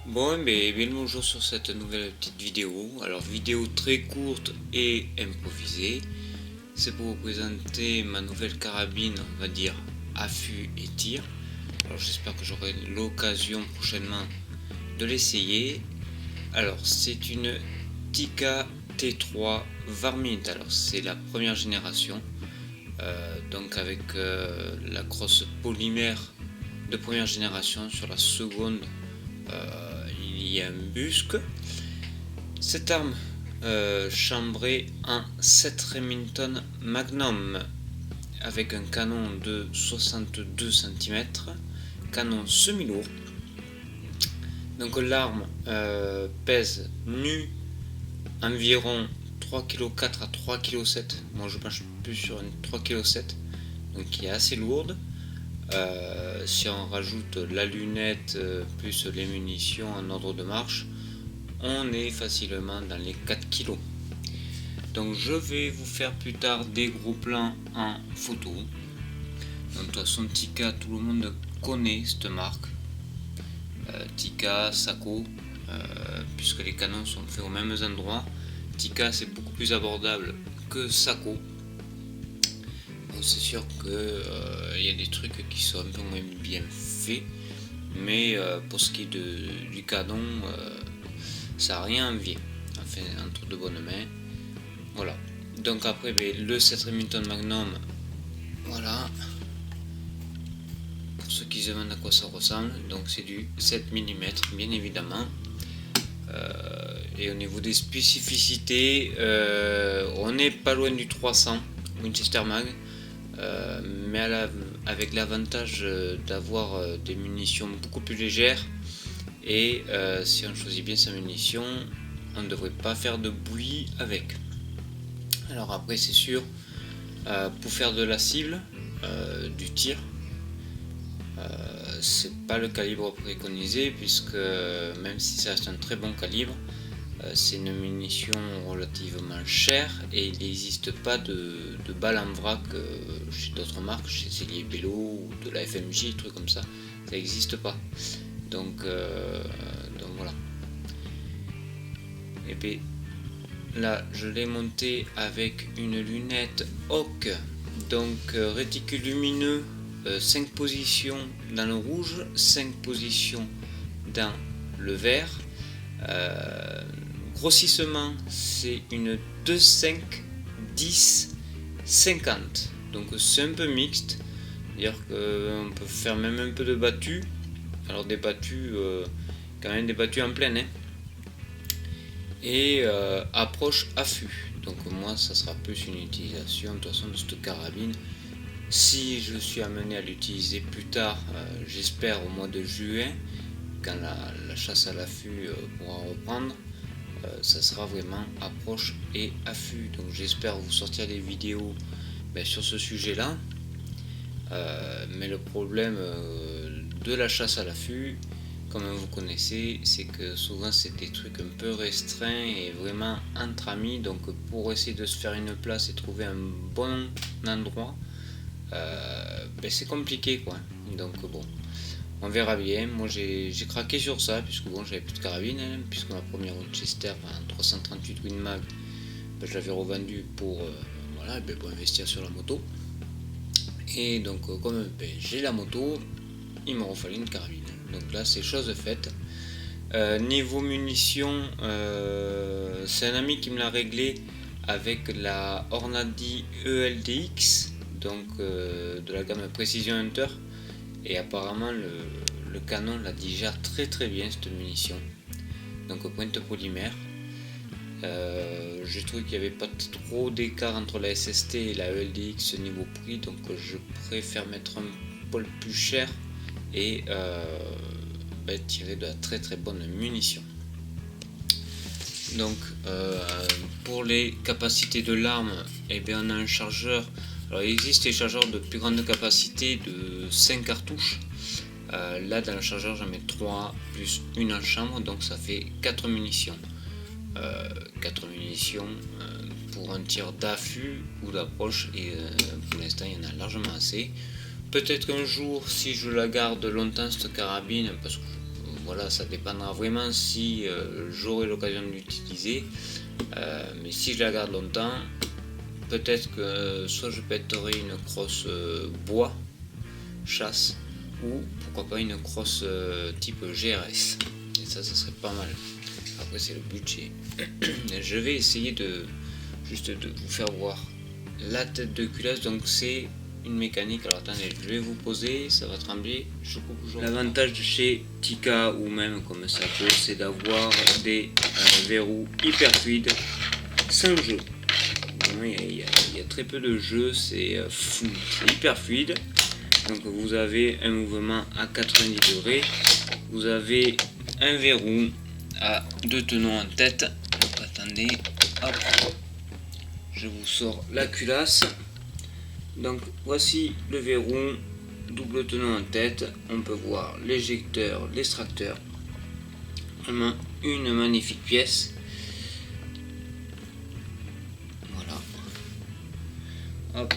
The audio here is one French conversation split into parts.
Bon, bien le bonjour sur cette nouvelle petite vidéo. Alors, vidéo très courte et improvisée. C'est pour vous présenter ma nouvelle carabine, on va dire, affût et tir. Alors, j'espère que j'aurai l'occasion prochainement de l'essayer. Alors, c'est une Tikka T3 Varmint. Alors, c'est la première génération. Donc, avec la crosse polymère de première génération. Sur la seconde, il y a un busque. Cette arme chambrée en 7 Remington Magnum avec un canon de 62 cm, canon semi-lourd. Donc l'arme pèse nue environ 3,4 kg à 3,7 kg. Moi je penche plus sur une 3,7 kg, donc qui est assez lourde. Si on rajoute la lunette plus les munitions en ordre de marche, on est facilement dans les 4 kg. Donc je vais vous faire plus tard des gros plans en photo. Donc de toute façon Tikka, tout le monde connaît cette marque. Tikka, Sako, puisque les canons sont faits aux mêmes endroits. Tikka c'est beaucoup plus abordable que Sako. C'est sûr qu'il y a des trucs qui sont un peu moins bien faits, mais pour ce qui est du canon, ça n'a rien à envier. Enfin, entre de bonnes mains. Voilà. Donc après, le 7 Remington Magnum, voilà. Pour ceux qui se demandent à quoi ça ressemble, donc c'est du 7 mm, bien évidemment. Et au niveau des spécificités, on n'est pas loin du 300 Winchester Mag. Mais avec l'avantage d'avoir des munitions beaucoup plus légères, et si on choisit bien sa munition, on ne devrait pas faire de bouillie avec. Alors après c'est sûr, pour faire de la cible, du tir, c'est pas le calibre préconisé, puisque même si ça reste un très bon calibre, c'est une munition relativement chère et il n'existe pas de balles en vrac chez d'autres marques, chez Cellier Bello ou de la FMJ, trucs comme ça n'existe pas. Donc voilà. Et bien là je l'ai monté avec une lunette Hawk, donc réticule lumineux, 5 positions dans le rouge, 5 positions dans le vert. Grossissement, c'est une 2,5 10 50, donc c'est un peu mixte, c'est-à-dire qu'on peut faire même un peu de battu, alors des battus, quand même des battus en pleine, hein. Et approche affût, donc moi ça sera plus une utilisation de toute façon de cette carabine. Si je suis amené à l'utiliser plus tard, j'espère au mois de juin, quand la chasse à l'affût pourra reprendre, ça sera vraiment approche et affût. Donc j'espère vous sortir des vidéos sur ce sujet là, mais le problème de la chasse à l'affût, comme vous connaissez, c'est que souvent c'est des trucs un peu restreints et vraiment entre amis. Donc pour essayer de se faire une place et trouver un bon endroit, c'est compliqué quoi. Donc bon, on verra bien. Moi j'ai craqué sur ça, puisque bon, j'avais plus de carabine, hein, puisque ma première Winchester en 338 Win Mag, je l'avais revendue pour investir sur la moto. Et donc comme j'ai la moto, il m'aurait fallu une carabine. Donc là c'est chose faite. Niveau munitions, c'est un ami qui me l'a réglé avec la Hornady ELDX, donc de la gamme Precision Hunter. Et apparemment le canon la digère très très bien cette munition. Donc pointe polymère. J'ai trouvé qu'il n'y avait pas trop d'écart entre la SST et la ELDX niveau prix, donc je préfère mettre un poil plus cher et tirer de la très très bonne munition. Donc pour les capacités de l'arme, on a un chargeur. Alors il existe des chargeurs de plus grande capacité de 5 cartouches. Là dans le chargeur j'en mets 3 plus une en chambre, donc ça fait 4 munitions. 4 munitions pour un tir d'affût ou d'approche, et pour l'instant il y en a largement assez. Peut-être qu'un jour, si je la garde longtemps cette carabine, parce que voilà, ça dépendra vraiment si j'aurai l'occasion de l'utiliser. Mais si je la garde longtemps, peut-être que soit je pèterai une crosse bois chasse, ou pourquoi pas une crosse type GRS, et ça serait pas mal. Après c'est le budget. Je vais essayer de juste de vous faire voir la tête de culasse. Donc c'est une mécanique. Alors attendez, je vais vous poser, ça va trembler. L'avantage de chez Tika ou même comme Sako, c'est d'avoir des verrous hyper fluides sans jeu. Il y a très peu de jeux, c'est hyper fluide. Donc vous avez un mouvement à 90 degrés, vous avez un verrou à 2 tenons en tête. Donc attendez, hop, je vous sors la culasse. Donc voici le verrou, double tenon en tête. On peut voir l'éjecteur, l'extracteur. Vraiment une magnifique pièce. Voilà. Hop.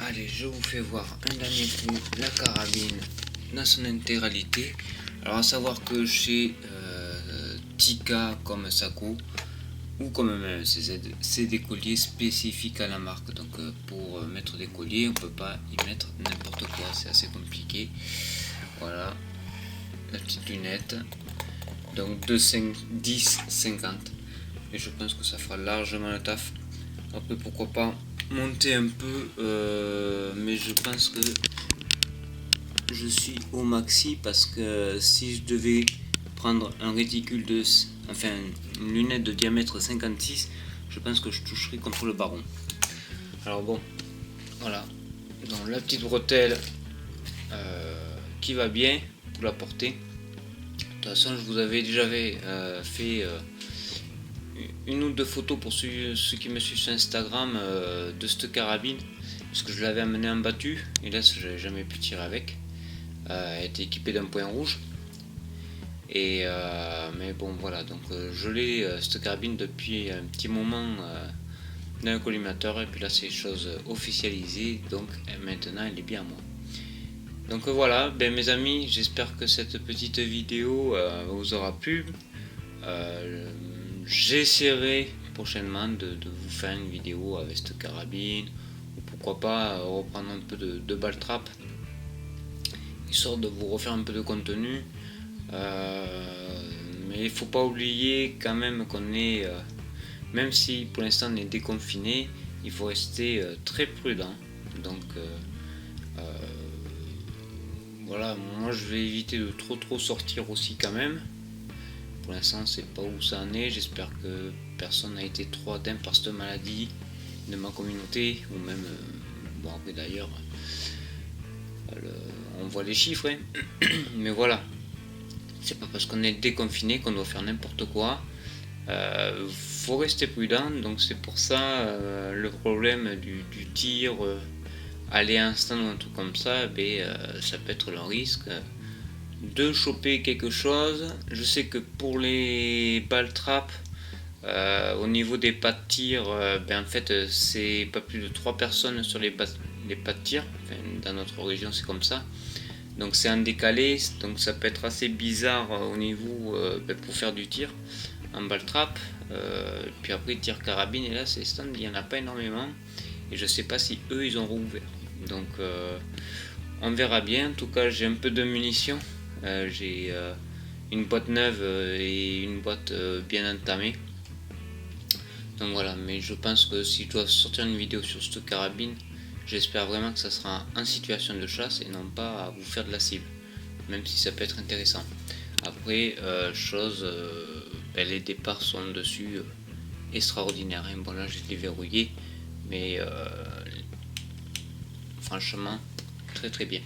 Allez, je vous fais voir un dernier coup la carabine dans son intégralité. Alors à savoir que chez Tika comme Sako ou comme même CZ, c'est des colliers spécifiques à la marque. Donc pour mettre des colliers, on peut pas y mettre n'importe quoi, c'est assez compliqué. Voilà la petite lunette. Donc de 10-50. Et je pense que ça fera largement le taf. Après pourquoi pas monter un peu, mais je pense que je suis au maxi, parce que si je devais prendre un réticule une lunette de diamètre 56, je pense que je toucherai contre le baron. Alors bon, voilà, donc la petite bretelle qui va bien pour la porter. De toute façon, je vous avais déjà fait une ou deux photos pour ceux qui me suivent sur Instagram de cette carabine, parce que je l'avais amené en battu et là je n'avais jamais pu tirer avec. Elle était équipée d'un point rouge et mais bon voilà, donc je l'ai cette carabine depuis un petit moment dans un collimateur, et puis là c'est chose officialisée, donc maintenant elle est bien à moi. Donc voilà, mes amis, j'espère que cette petite vidéo vous aura plu. J'essaierai prochainement de vous faire une vidéo avec cette carabine, ou pourquoi pas reprendre un peu de ball trap, histoire de vous refaire un peu de contenu. Mais il faut pas oublier quand même qu'on est, même si pour l'instant on est déconfiné, il faut rester très prudent. Donc voilà, moi je vais éviter de trop sortir aussi quand même. Pour l'instant, c'est pas où ça en est. J'espère que personne n'a été trop atteint par cette maladie de ma communauté, ou même bon, après d'ailleurs on voit les chiffres, hein. Mais voilà, c'est pas parce qu'on est déconfiné qu'on doit faire n'importe quoi. Faut rester prudent. Donc c'est pour ça le problème du tir aller instant ou un truc comme ça, ça peut être le risque de choper quelque chose. Je sais que pour les ball trap, au niveau des pas de tir, en fait c'est pas plus de 3 personnes sur les pas de tir. Enfin, dans notre région c'est comme ça, donc c'est en décalé, donc ça peut être assez bizarre au niveau pour faire du tir en ball trap. Puis après tir carabine, et là c'est stand, il n'y en a pas énormément, et je sais pas si eux ils ont rouvert, donc on verra bien. En tout cas j'ai un peu de munitions. J'ai une boîte neuve et une boîte bien entamée. Donc voilà, mais je pense que si je dois sortir une vidéo sur cette carabine, j'espère vraiment que ça sera en situation de chasse et non pas à vous faire de la cible, même si ça peut être intéressant. Après, les départs sont dessus extraordinaires, hein. Bon là je l'ai verrouillé, mais franchement très bien.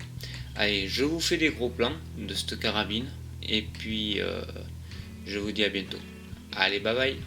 Allez, je vous fais des gros plans de cette carabine, et puis je vous dis à bientôt. Allez, bye bye.